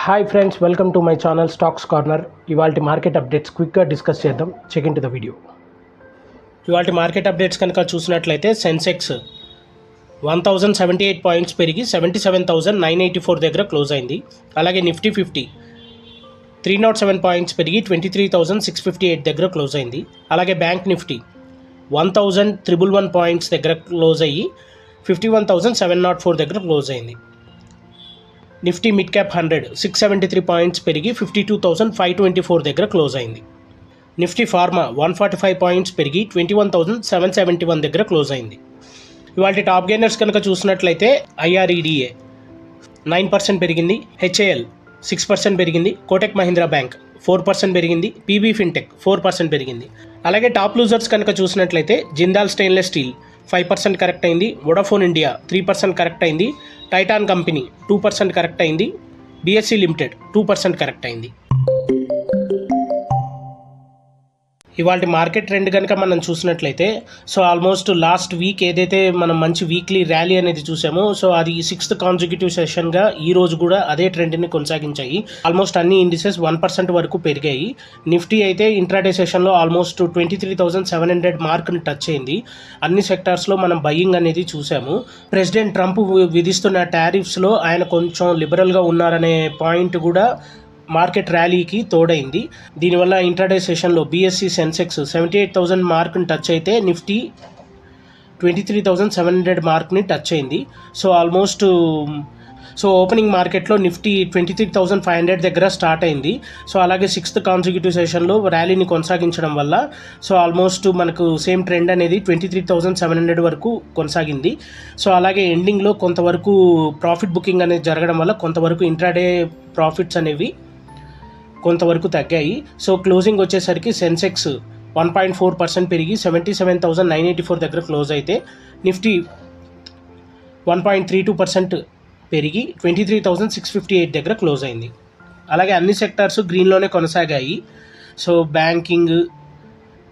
Hi friends, welcome to my channel stocks corner. ఇవాళ market updates క్విక్గా discuss చేద్దాం. Check into the video వీడియో. ఇవాళ మార్కెట్ అప్డేట్స్ కనుక చూసినట్లయితే సెన్సెక్స్ 1078 పాయింట్స్ పెరిగి 77,984 దగ్గర క్లోజ్ అయింది. అలాగే నిఫ్టీ 50 307 పాయింట్స్ పెరిగి 23,658 దగ్గర క్లోజ్ అయింది. అలాగే బ్యాంక్ నిఫ్టీ 1,111 పాయింట్స్ దగ్గర క్లోజ్ అయ్యి 51,704 దగ్గర క్లోజ్ అయింది. నిఫ్టీ మిడ్ క్యాప్ 100 673 పాయింట్స్ పెరిగి 52,524 దగ్గర క్లోజ్ అయింది. నిఫ్టీ ఫార్మా 145 పాయింట్స్ పెరిగి 21,771 దగ్గర క్లోజ్ అయింది. ఇవాళ టాప్ గెయినర్స్ కనుక చూసినట్లయితే ఐఆర్ఈడిఏ 9% పెరిగింది, హెచ్ఏఎల్ 6% పెరిగింది, కోటక్ మహీంద్రా బ్యాంక్ 4% పెరిగింది, పీబీ ఫిన్టెక్ 4% పెరిగింది. అలాగే టాప్ లూజర్స్ కనుక చూసినట్లయితే జిందాల్ స్టెయిన్లెస్ స్టీల్ 5% కరెక్ట్ అయింది, వోడాఫోన్ ఇండియా 3% కరెక్ట్ అయింది, టైటాన్ కంపెనీ 2% కరెక్ట్ అయింది, బిఎస్సి లిమిటెడ్ 2% కరెక్ట్ అయింది. ఇవాళ మార్కెట్ ట్రెండ్ కనుక మనం చూసినట్లయితే ఆల్మోస్ట్ లాస్ట్ వీక్ ఏదైతే మనం మంచి వీక్లీ ర్యాలీ అనేది చూసామో అది 6th కాన్సిక్యూటివ్ సెషన్గా ఈ రోజు కూడా అదే ట్రెండ్ని కొనసాగించాయి. ఆల్మోస్ట్ అన్ని ఇండిసెస్ 1% వరకు పెరిగాయి. నిఫ్టీ అయితే ఇంట్రాడే సెషన్లో ఆల్మోస్ట్ 23,700 మార్క్ని టచ్ అయింది. అన్ని సెక్టార్స్లో మనం బయ్యింగ్ అనేది చూసాము. ప్రెసిడెంట్ ట్రంప్ విధిస్తున్న టారిఫ్స్లో ఆయన కొంచెం లిబరల్గా ఉన్నారనే పాయింట్ కూడా మార్కెట్ ర్యాలీకి తోడైంది. దీనివల్ల ఇంట్రాడే సెషన్లో బీఎస్సీ సెన్సెక్స్ 78,000 మార్క్ని టచ్ అయితే నిఫ్టీ 23,700 మార్క్ని టచ్ అయింది. ఆల్మోస్ట్ ఓపెనింగ్ మార్కెట్లో నిఫ్టీ 23,500 దగ్గర స్టార్ట్ అయింది. అలాగే 6th కాన్సిక్యూటివ్ సెషన్లో ర్యాలీని కొనసాగించడం వల్ల ఆల్మోస్ట్ మనకు సేమ్ ట్రెండ్ అనేది 23,700 వరకు కొనసాగింది. అలాగే ఎండింగ్లో కొంతవరకు ప్రాఫిట్ బుకింగ్ అనేది జరగడం వల్ల కొంతవరకు ఇంట్రాడే ప్రాఫిట్స్ అనేవి కొంతవరకు తగ్గాయి. క్లోజింగ్ వచ్చేసరికి సెన్సెక్స్ 1.4% పెరిగి 77,984 దగ్గర క్లోజ్ అయితే నిఫ్టీ 1.32% పెరిగి 23,658 దగ్గర క్లోజ్ అయింది. అలాగే అన్ని సెక్టార్స్ గ్రీన్లోనే కొనసాగాయి. Banking,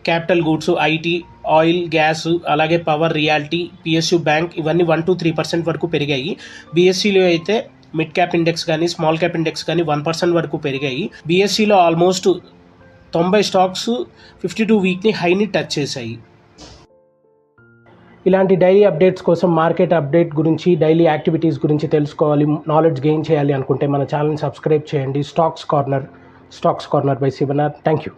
capital goods, IT, oil, gas, అలాగే పవర్, రియాలిటీ, పిఎస్యు బ్యాంక్ ఇవన్నీ 1-3% వరకు పెరిగాయి. బీఎస్సీలో అయితే మిడ్ క్యాప్ ఇండెక్స్ కానీ స్మాల్ క్యాప్ ఇండెక్స్ కానీ 1% వరకు పెరిగాయి. బీఎస్సీలో ఆల్మోస్ట్ 90 స్టాక్స్ 52 వీక్ని హైని టచ్ చేశాయి. ఇలాంటి డైలీ అప్డేట్స్ కోసం మార్కెట్ అప్డేట్ గురించి, డైలీ యాక్టివిటీస్ గురించి తెలుసుకోవాలి, నాలెడ్జ్ గెయిన్ చేయాలి అనుకుంటే మన ఛానల్ని సబ్స్క్రైబ్ చేయండి. Stocks corner by Shivanath. Thank you.